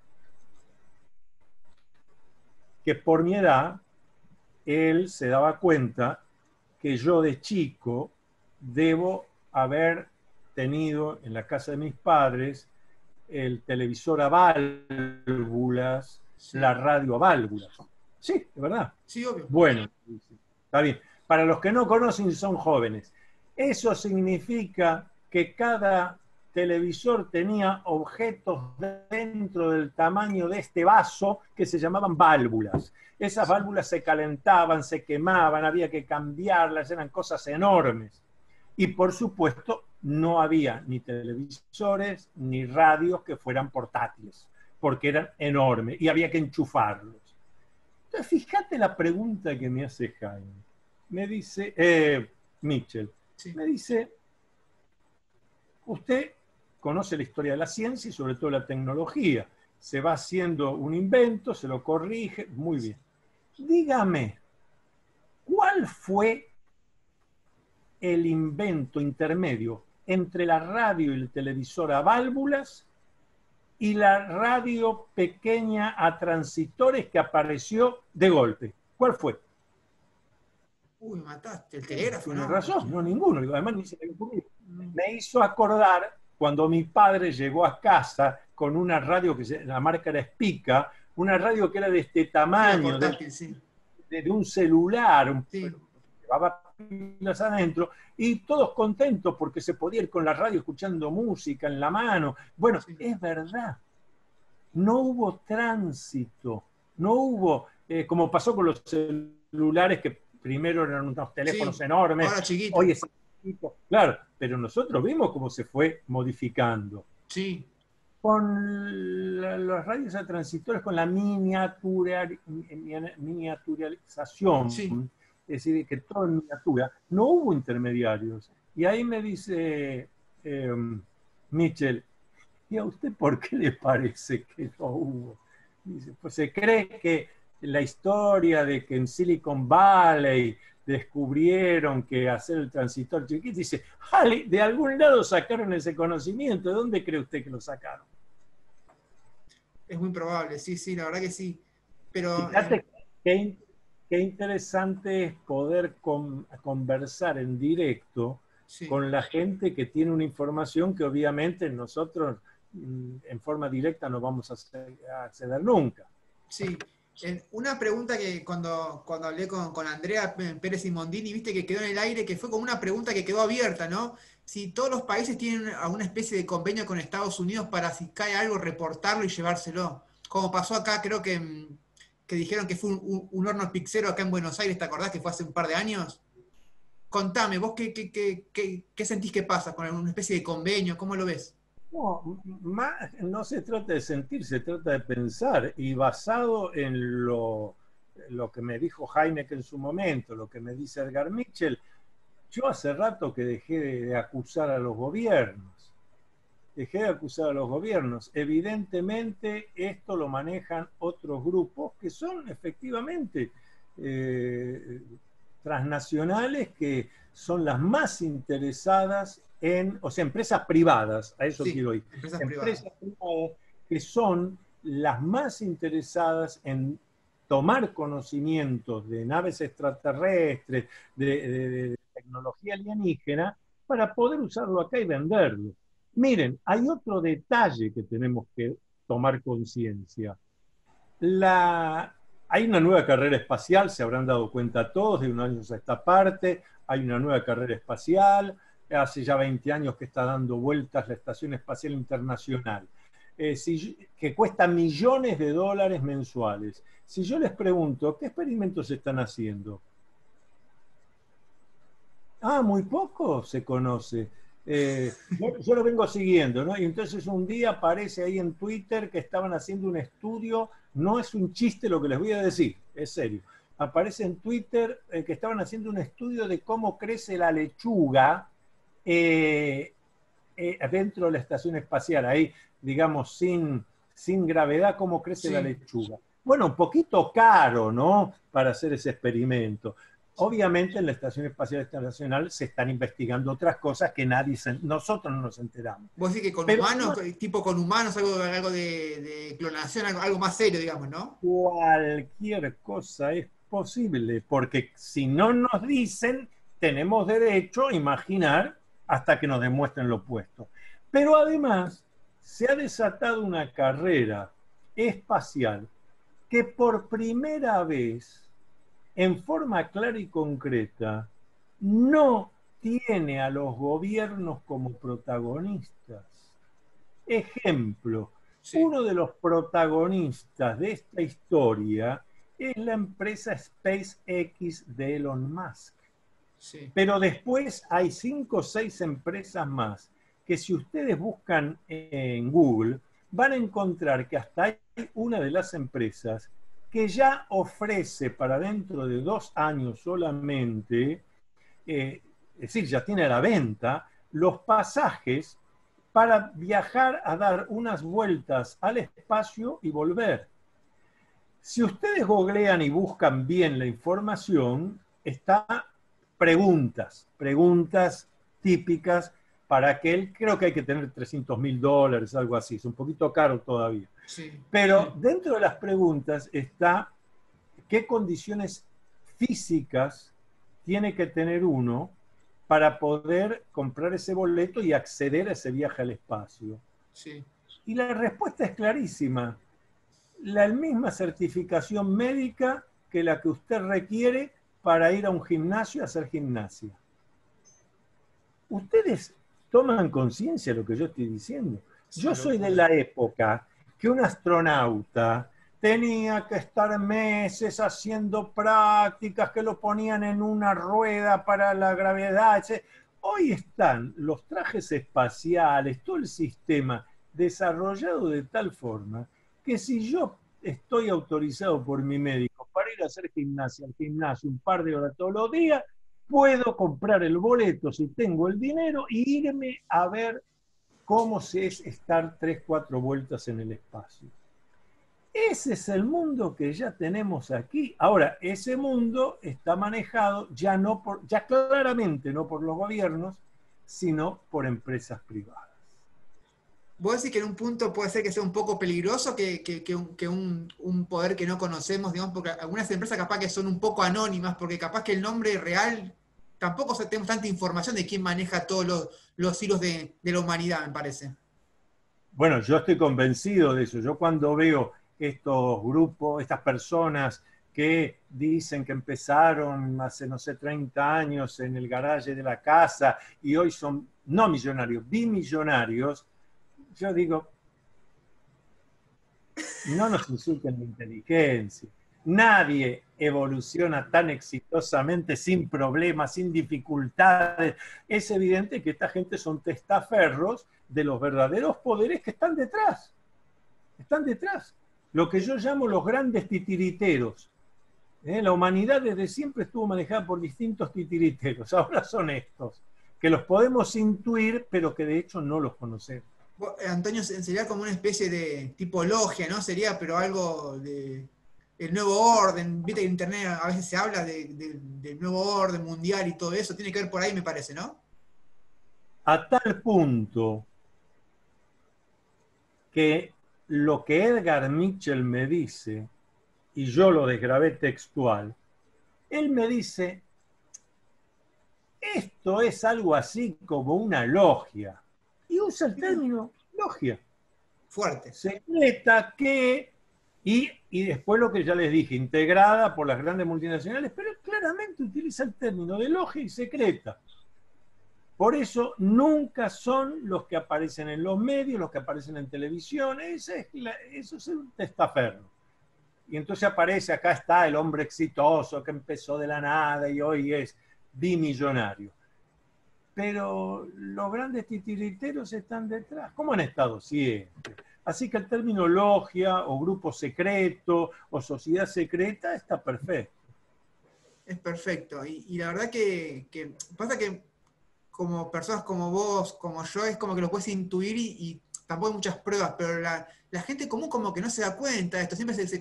que por mi edad, él se daba cuenta que yo de chico debo haber tenido en la casa de mis padres el televisor a válvulas, sí, la radio a válvulas. Sí, de verdad. Sí, obvio. Bueno, está bien. Para los que no conocen y son jóvenes, eso significa que cada televisor tenía objetos dentro del tamaño de este vaso que se llamaban válvulas. Esas válvulas se calentaban, se quemaban, había que cambiarlas, eran cosas enormes. Y por supuesto no había ni televisores ni radios que fueran portátiles, porque eran enormes y había que enchufarlos. Entonces, fíjate la pregunta que me hace Jaime. Me dice, Mitchell, sí, me dice, usted conoce la historia de la ciencia y sobre todo la tecnología. Se va haciendo un invento, se lo corrige, muy bien. Dígame, ¿cuál fue el invento intermedio entre la radio y el televisor a válvulas y la radio pequeña a transistores que apareció de golpe. ¿Cuál fue? Uy, mataste. El telégrafo, Tiene ¿no? razón, no ninguno. Además, ni se me ocurrió. Me hizo acordar cuando mi padre llegó a casa con una radio que la marca era Spica, una radio que era de este tamaño, portátil, sí. de un celular, Sí. llevaba pilas adentro, y todos contentos porque se podía ir con la radio escuchando música en la mano. Bueno, Sí. es verdad, no hubo tránsito, no hubo, como pasó con los celulares, que primero eran unos teléfonos Sí, enormes, ahora chiquito. hoy es chiquito, claro, pero nosotros vimos cómo se fue modificando. Sí. Con los radios a transistores, con la miniaturización, Sí. es decir, que todo en miniatura, no hubo intermediarios. Y ahí me dice Mitchell, ¿y a usted por qué le parece que no hubo? Dice, pues se cree que la historia de que en Silicon Valley descubrieron que hacer el transistor chiquito, dice, de algún lado sacaron ese conocimiento, ¿de dónde cree usted que lo sacaron? Es muy probable, sí, sí, la verdad que sí. Pero fíjate qué interesante es poder conversar en directo sí. con la gente que tiene una información que obviamente nosotros en forma directa no vamos a acceder nunca. Sí. Una pregunta que cuando hablé con Andrea Pérez Simondini, viste que quedó en el aire, que fue como una pregunta que quedó abierta, ¿no? Si todos los países tienen alguna especie de convenio con Estados Unidos para si cae algo reportarlo y llevárselo. Como pasó acá, creo que dijeron que fue un horno pixero acá en Buenos Aires, ¿te acordás que fue hace un par de años? Contame, vos qué sentís que pasa con una especie de convenio, ¿cómo lo ves? No se trata de sentir, se trata de pensar, y basado en lo que me dijo Heineken en su momento, lo que me dice Edgar Mitchell, yo hace rato que dejé de acusar a los gobiernos. Dejé de acusar a los gobiernos. Evidentemente esto lo manejan otros grupos que son efectivamente transnacionales, que son las más interesadas o sea, empresas privadas, a eso quiero ir. Empresas privadas que son las más interesadas en tomar conocimientos de naves extraterrestres, de tecnología alienígena, para poder usarlo acá y venderlo. Miren, hay otro detalle que tenemos que tomar conciencia. Hay una nueva carrera espacial, se habrán dado cuenta todos, de unos años a esta parte, hay una nueva carrera espacial, hace ya 20 años que está dando vueltas la Estación Espacial Internacional, que cuesta millones de dólares mensuales. Si yo les pregunto, ¿qué experimentos se están haciendo? Muy poco se conoce. Yo lo vengo siguiendo, ¿no? Y entonces un día aparece ahí en Twitter que estaban haciendo un estudio, no es un chiste lo que les voy a decir, es serio. Aparece en Twitter que estaban haciendo un estudio de cómo crece la lechuga dentro de la estación espacial, ahí, digamos, sin gravedad, cómo crece la lechuga. Bueno, un poquito caro, ¿no? Para hacer ese experimento. Obviamente en la Estación Espacial Internacional se están investigando otras cosas que nosotros no nos enteramos. Vos decís que con humanos, tipo con humanos, algo de clonación, algo más serio, digamos, ¿no? Cualquier cosa es posible, porque si no nos dicen, tenemos derecho a imaginar hasta que nos demuestren lo opuesto. Pero además se ha desatado una carrera espacial que por primera vez, en forma clara y concreta, no tiene a los gobiernos como protagonistas. Ejemplo, uno de los protagonistas de esta historia es la empresa SpaceX de Elon Musk. Sí. Pero después hay 5 o 6 empresas más que, si ustedes buscan en Google, van a encontrar que hasta hay una de las empresas que ya ofrece para dentro de 2 años solamente, es decir, ya tiene a la venta los pasajes para viajar a dar unas vueltas al espacio y volver. Si ustedes googlean y buscan bien la información, está preguntas típicas para aquel, creo que hay que tener $300.000, algo así, es un poquito caro todavía. Sí. Pero dentro de las preguntas está qué condiciones físicas tiene que tener uno para poder comprar ese boleto y acceder a ese viaje al espacio. Sí. Y la respuesta es clarísima. La misma certificación médica que la que usted requiere para ir a un gimnasio a hacer gimnasia. ¿Ustedes toman conciencia de lo que yo estoy diciendo? Yo soy de la época que un astronauta tenía que estar meses haciendo prácticas, que lo ponían en una rueda para la gravedad. Hoy están los trajes espaciales, todo el sistema desarrollado de tal forma que si yo estoy autorizado por mi médico para ir a hacer gimnasia al gimnasio un par de horas todos los días, puedo comprar el boleto si tengo el dinero e irme a ver cómo se es estar 3, 4 vueltas en el espacio. Ese es el mundo que ya tenemos aquí. Ahora, ese mundo está manejado ya claramente no por los gobiernos, sino por empresas privadas. ¿Vos decís que en un punto puede ser que sea un poco peligroso que un poder que no conocemos, digamos, porque algunas empresas capaz que son un poco anónimas, porque capaz que el nombre real, tampoco tenemos tanta información de quién maneja todos los hilos de la humanidad, me parece? Bueno, yo estoy convencido de eso. Yo cuando veo estos grupos, estas personas que dicen que empezaron hace, no sé, 30 años en el garaje de la casa y hoy son, no millonarios, bimillonarios, yo digo, no nos insulten la inteligencia. Nadie evoluciona tan exitosamente, sin problemas, sin dificultades. Es evidente que esta gente son testaferros de los verdaderos poderes que están detrás. Están detrás. Lo que yo llamo los grandes titiriteros. La humanidad desde siempre estuvo manejada por distintos titiriteros. Ahora son estos, que los podemos intuir, pero que de hecho no los conocemos. Antonio, sería como una especie de tipo logia, ¿no? Sería, pero algo de el nuevo orden. Viste que en internet a veces se habla del nuevo orden mundial y todo eso. Tiene que ver por ahí, me parece, ¿no? A tal punto que lo que Edgar Mitchell me dice, y yo lo desgrabé textual, él me dice, esto es algo así como una logia. Y usa el término logia. Fuerte. Secreta que, y después lo que ya les dije, integrada por las grandes multinacionales, pero claramente utiliza el término de logia y secreta. Por eso nunca son los que aparecen en los medios, los que aparecen en televisión, eso es un testaferro. Y entonces aparece, acá está el hombre exitoso que empezó de la nada y hoy es bimillonario. Pero los grandes titiriteros están detrás, como han estado siempre. Así que el término logia o grupo secreto o sociedad secreta está perfecto. Es perfecto. Y la verdad que pasa que como personas como vos, como yo, es como que lo puedes intuir y tampoco hay muchas pruebas, pero la gente común como que no se da cuenta de esto. Siempre se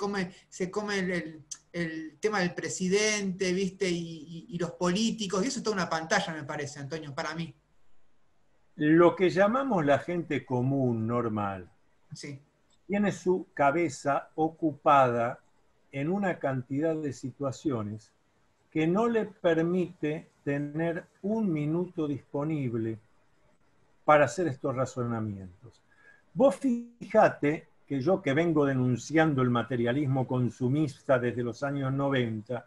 come el tema del presidente, ¿viste? Y los políticos, y eso es toda una pantalla, me parece, Antonio, para mí. Lo que llamamos la gente común, normal, Sí. tiene su cabeza ocupada en una cantidad de situaciones que no le permite tener un minuto disponible para hacer estos razonamientos. Vos fíjate que yo que vengo denunciando el materialismo consumista desde los años 90,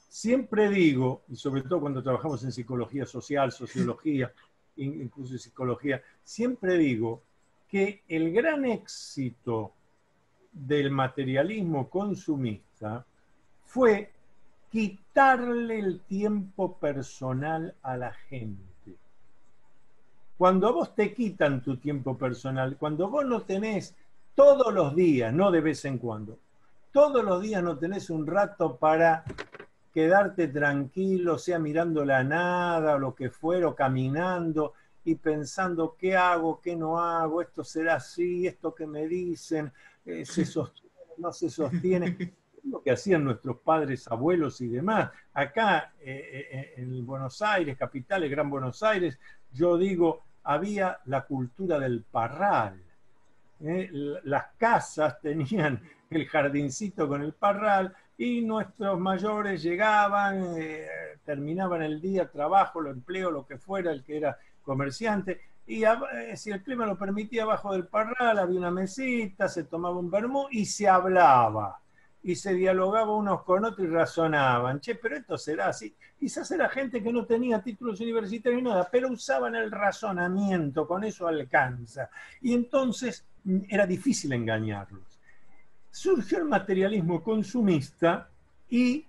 siempre digo, y sobre todo cuando trabajamos en psicología social, sociología, incluso psicología, siempre digo que el gran éxito del materialismo consumista fue quitarle el tiempo personal a la gente. Cuando a vos te quitan tu tiempo personal, cuando vos no tenés todos los días, no de vez en cuando, todos los días no tenés un rato para quedarte tranquilo, sea mirando la nada o lo que fuera, o caminando y pensando qué hago, qué no hago, esto será así, esto que me dicen, se sostiene, no se sostiene. lo que hacían nuestros padres, abuelos y demás. Acá en Buenos Aires, capital, el Gran Buenos Aires, yo digo, había la cultura del parral. Las casas tenían el jardincito con el parral y nuestros mayores llegaban, terminaban el día, trabajo, lo empleo, lo que fuera, el que era comerciante, y si el clima lo permitía, abajo del parral había una mesita, se tomaba un vermú y se hablaba. Y se dialogaba unos con otros y razonaban. Che, pero esto será así. Quizás era gente que no tenía títulos universitarios ni nada, pero usaban el razonamiento, con eso alcanza. Y entonces era difícil engañarlos. Surgió el materialismo consumista y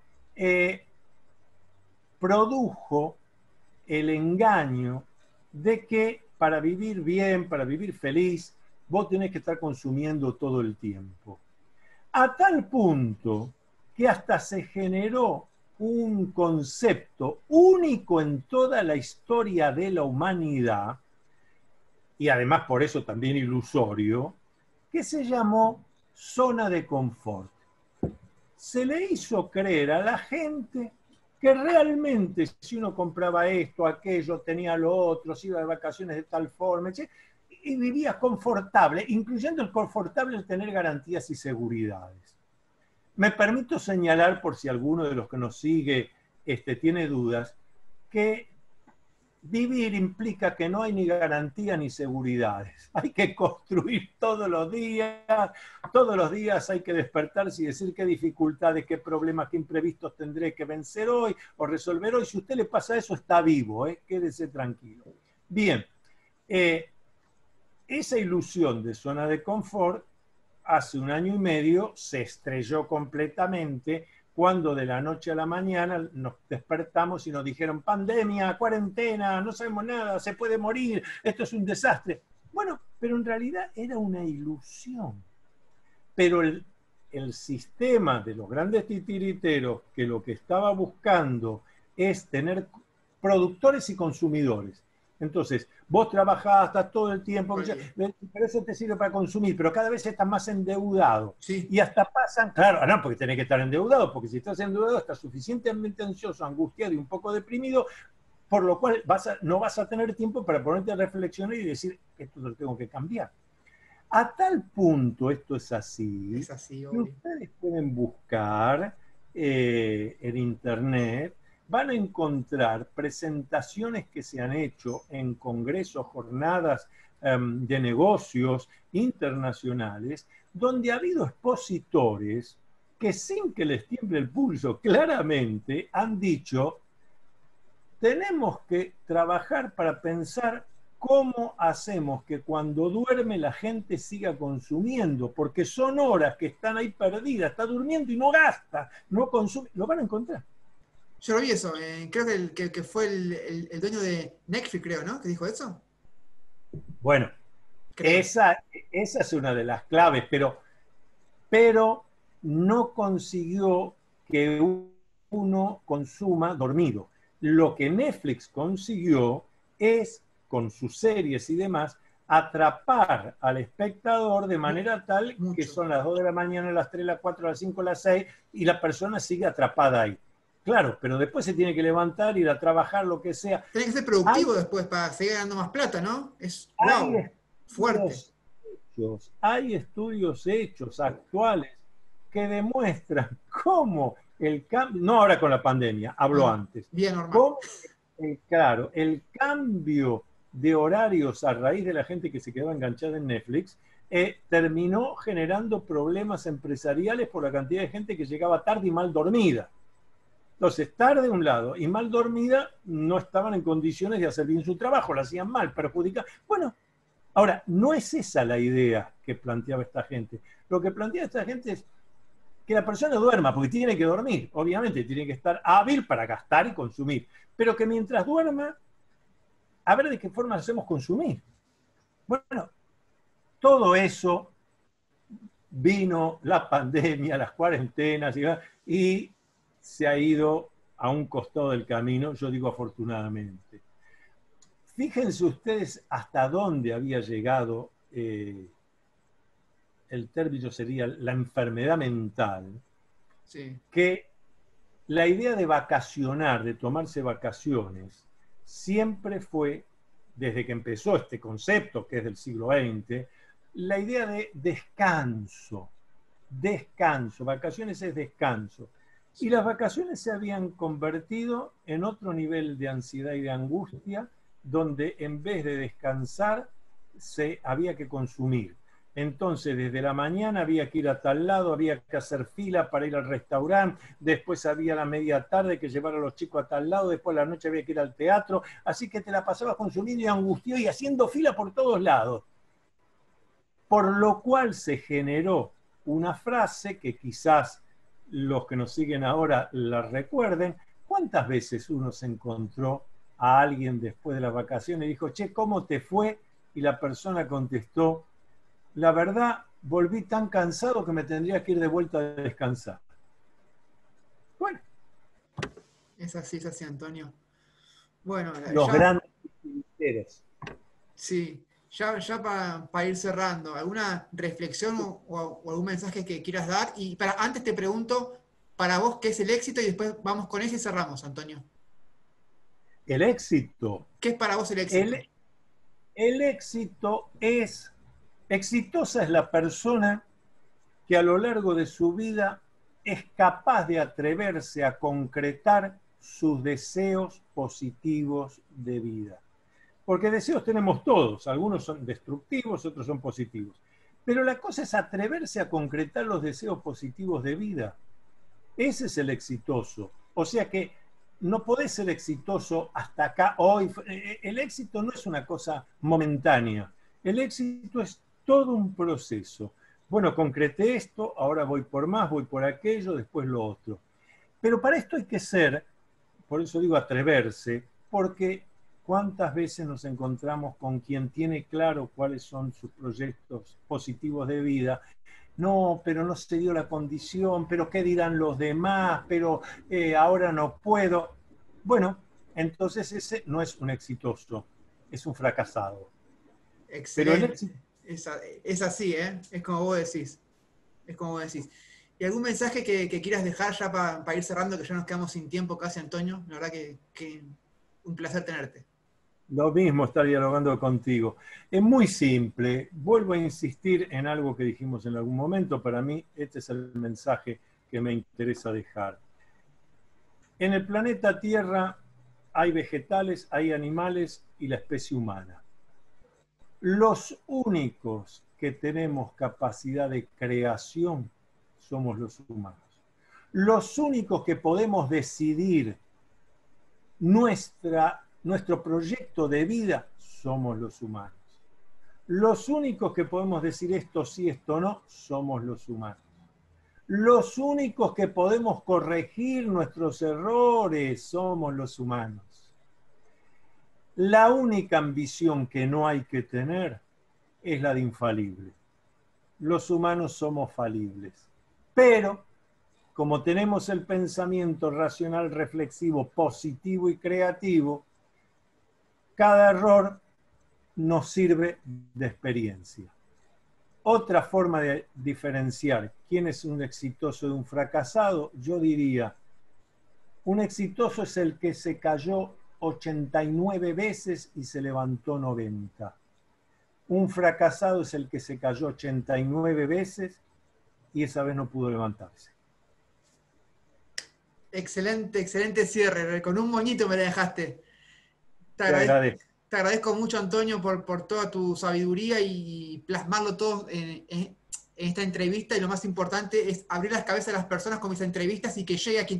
produjo el engaño de que para vivir bien, para vivir feliz, vos tenés que estar consumiendo todo el tiempo. A tal punto que hasta se generó un concepto único en toda la historia de la humanidad, y además por eso también ilusorio, que se llamó zona de confort. Se le hizo creer a la gente que realmente si uno compraba esto, aquello, tenía lo otro, se iba de vacaciones de tal forma, y vivía confortable, incluyendo el confortable el tener garantías y seguridades. Me permito señalar, por si alguno de los que nos sigue tiene dudas, que vivir implica que no hay ni garantía ni seguridades. Hay que construir todos los días hay que despertarse y decir qué dificultades, qué problemas, qué imprevistos tendré que vencer hoy o resolver hoy. Si a usted le pasa eso, está vivo, quédese tranquilo. Bien, esa ilusión de zona de confort hace 1 año y medio se estrelló completamente cuando de la noche a la mañana nos despertamos y nos dijeron pandemia, cuarentena, no sabemos nada, se puede morir, esto es un desastre. Bueno, pero en realidad era una ilusión. Pero el sistema de los grandes titiriteros, que lo que estaba buscando es tener productores y consumidores. Entonces, vos trabajás, estás todo el tiempo, pero eso te sirve para consumir, pero cada vez estás más endeudado. Sí. Y hasta pasan, claro, no, porque tenés que estar endeudado, porque si estás endeudado estás suficientemente ansioso, angustiado y un poco deprimido, por lo cual no vas a tener tiempo para ponerte a reflexionar y decir, esto lo tengo que cambiar. A tal punto esto es así que ustedes pueden buscar en internet, van a encontrar presentaciones que se han hecho en congresos, jornadas de negocios internacionales, donde ha habido expositores que sin que les tiemble el pulso claramente han dicho, tenemos que trabajar para pensar cómo hacemos que cuando duerme la gente siga consumiendo, porque son horas que están ahí perdidas, está durmiendo y no gasta, no consume, lo van a encontrar. Yo lo vi eso, creo que fue el dueño de Netflix, creo, ¿no? Que dijo eso. Bueno, esa es una de las claves, pero no consiguió que uno consuma dormido. Lo que Netflix consiguió es, con sus series y demás, atrapar al espectador de manera tal que son las 2 de la mañana, las 3, las 4, las 5, las 6, y la persona sigue atrapada ahí. Claro, pero después se tiene que levantar, ir a trabajar, lo que sea. Tiene que ser productivo después para seguir ganando más plata, ¿no? Es fuerte. Hay estudios hechos actuales que demuestran cómo el cambio, no ahora con la pandemia, hablo antes. Bien normal. Cómo, claro, el cambio de horarios a raíz de la gente que se quedó enganchada en Netflix terminó generando problemas empresariales por la cantidad de gente que llegaba tarde y mal dormida. Entonces, tarde de un lado y mal dormida, no estaban en condiciones de hacer bien su trabajo, lo hacían mal, perjudicaban. Bueno, ahora, no es esa la idea que planteaba esta gente. Lo que plantea esta gente es que la persona duerma, porque tiene que dormir, obviamente, tiene que estar hábil para gastar y consumir, pero que mientras duerma, a ver de qué forma hacemos consumir. Bueno, todo eso vino la pandemia, las cuarentenas y se ha ido a un costado del camino, yo digo afortunadamente. Fíjense ustedes hasta dónde había llegado, el término sería la enfermedad mental, Sí. que la idea de vacacionar, de tomarse vacaciones, siempre fue, desde que empezó este concepto, que es del siglo XX, la idea de descanso. Descanso, vacaciones es descanso. Y las vacaciones se habían convertido en otro nivel de ansiedad y de angustia, donde en vez de descansar, había que consumir. Entonces, desde la mañana había que ir a tal lado, había que hacer fila para ir al restaurante, después había la media tarde que llevar a los chicos a tal lado, después a la noche había que ir al teatro, así que te la pasabas consumiendo y angustiado y haciendo fila por todos lados. Por lo cual se generó una frase que quizás los que nos siguen ahora la recuerden. ¿Cuántas veces uno se encontró a alguien después de las vacaciones y dijo, che, ¿cómo te fue? Y la persona contestó, la verdad, volví tan cansado que me tendría que ir de vuelta a descansar. Bueno. Es así, Antonio. Bueno, Los ya, grandes líderes. sí, ya para ir cerrando, ¿alguna reflexión o algún mensaje que quieras dar? Y antes te pregunto, para vos, ¿qué es el éxito? Y después vamos con eso y cerramos, Antonio. El éxito. ¿Qué es para vos el éxito? El éxito es, exitosa es la persona que a lo largo de su vida es capaz de atreverse a concretar sus deseos positivos de vida. Porque deseos tenemos todos, algunos son destructivos, otros son positivos. Pero la cosa es atreverse a concretar los deseos positivos de vida. Ese es el exitoso. O sea que no podés ser exitoso hasta acá, hoy. El éxito no es una cosa momentánea. El éxito es todo un proceso. Bueno, concreté esto, ahora voy por más, voy por aquello, después lo otro. Pero para esto hay que ser, por eso digo atreverse, porque ¿cuántas veces nos encontramos con quien tiene claro cuáles son sus proyectos positivos de vida? No, pero no se dio la condición, pero ¿qué dirán los demás? Pero ahora no puedo. Bueno, entonces ese no es un exitoso, es un fracasado. Pero el Excelente. éxito... Es así, ¿eh? Es como vos decís. Es como vos decís. ¿Y algún mensaje que quieras dejar ya para ir cerrando, que ya nos quedamos sin tiempo casi, Antonio? La verdad que un placer tenerte. Lo mismo estar dialogando contigo. Es muy simple. Vuelvo a insistir en algo que dijimos en algún momento. Para mí, este es el mensaje que me interesa dejar. En el planeta Tierra hay vegetales, hay animales y la especie humana. Los únicos que tenemos capacidad de creación somos los humanos. Los únicos que podemos decidir nuestro proyecto de vida somos los humanos. Los únicos que podemos decir esto sí, esto no, somos los humanos. Los únicos que podemos corregir nuestros errores somos los humanos. La única ambición que no hay que tener es la de infalible. Los humanos somos falibles. Pero, como tenemos el pensamiento racional, reflexivo, positivo y creativo, cada error nos sirve de experiencia. Otra forma de diferenciar quién es un exitoso de un fracasado, yo diría, un exitoso es el que se cayó 89 veces y se levantó 90. Un fracasado es el que se cayó 89 veces y esa vez no pudo levantarse. Excelente cierre. Con un moñito me la dejaste. Te agradezco mucho, Antonio, por toda tu sabiduría y plasmarlo todo en esta entrevista. Y lo más importante es abrir las cabezas de las personas con mis entrevistas y que llegue a quien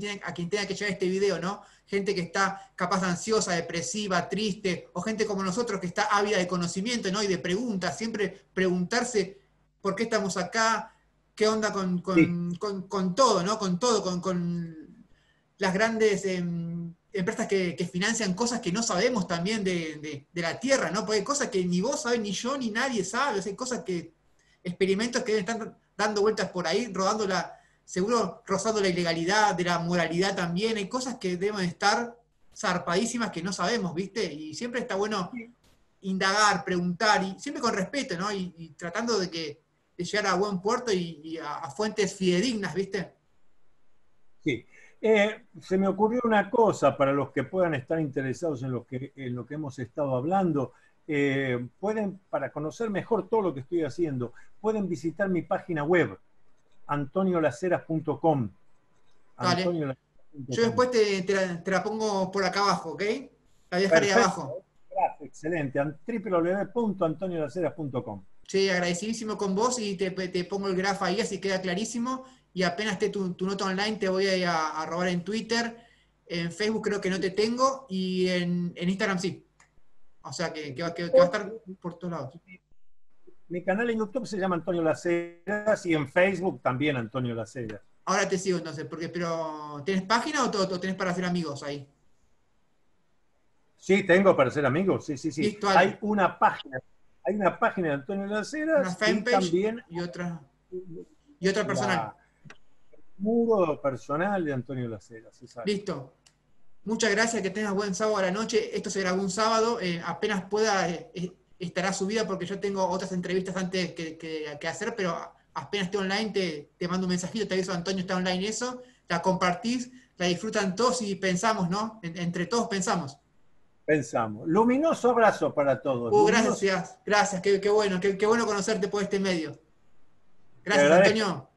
tenga que llegar este video, ¿no? Gente que está capaz ansiosa, depresiva, triste, o gente como nosotros que está ávida de conocimiento, ¿no? Y de preguntas. Siempre preguntarse por qué estamos acá, qué onda con todo, ¿no? Con todo, con las grandes empresas que financian cosas que no sabemos también de la Tierra, ¿no? Porque hay cosas que ni vos sabés, ni yo, ni nadie sabe. O sea, hay cosas experimentos que están dando vueltas por ahí, seguro rozando la ilegalidad, de la moralidad también. Hay cosas que deben estar zarpadísimas que no sabemos, ¿viste? Y siempre está bueno indagar, preguntar, y siempre con respeto, ¿no? Y tratando de llegar a buen puerto y a fuentes fidedignas, ¿viste? Sí. Se me ocurrió una cosa para los que puedan estar interesados en lo que hemos estado hablando. Pueden, para conocer mejor todo lo que estoy haciendo, pueden visitar mi página web, antoniolaceras.com. Dale. Yo antoniolaceras.com. después te la pongo por acá abajo, ¿ok? La voy a dejar ahí abajo. Perfecto. Gracias, excelente. www.antoniolaceras.com. Sí, agradecidísimo con vos y te pongo el grafo ahí, así queda clarísimo. Y apenas esté tu nota online, te voy a robar en Twitter. En Facebook creo que no te tengo. Y en Instagram sí. O sea que va a estar por todos lados. Mi canal en YouTube se llama Antonio Laceras y en Facebook también Antonio Laceras. Ahora te sigo entonces, pero ¿tenés página o tenés para hacer amigos ahí? Sí, tengo para ser amigos, sí, sí, sí. Listo, dale. Hay una página de Antonio Una Laceras y fanpage también y otra personal. el muro personal de Antonio Laceras. Exacto. Listo. Muchas gracias, que tengas buen sábado a la noche. Esto se grabó un sábado, apenas pueda estará subida porque yo tengo otras entrevistas antes que hacer, pero apenas esté online te mando un mensajito, te aviso, Antonio está online eso, la compartís, la disfrutan todos y pensamos, ¿no? Entre todos pensamos. Pensamos. Luminoso abrazo para todos. Luminoso. Gracias, qué bueno, qué bueno conocerte por este medio. Te Gracias, agradezco. Antonio.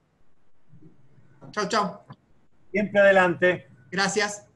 Chau, chau. Siempre adelante. Gracias.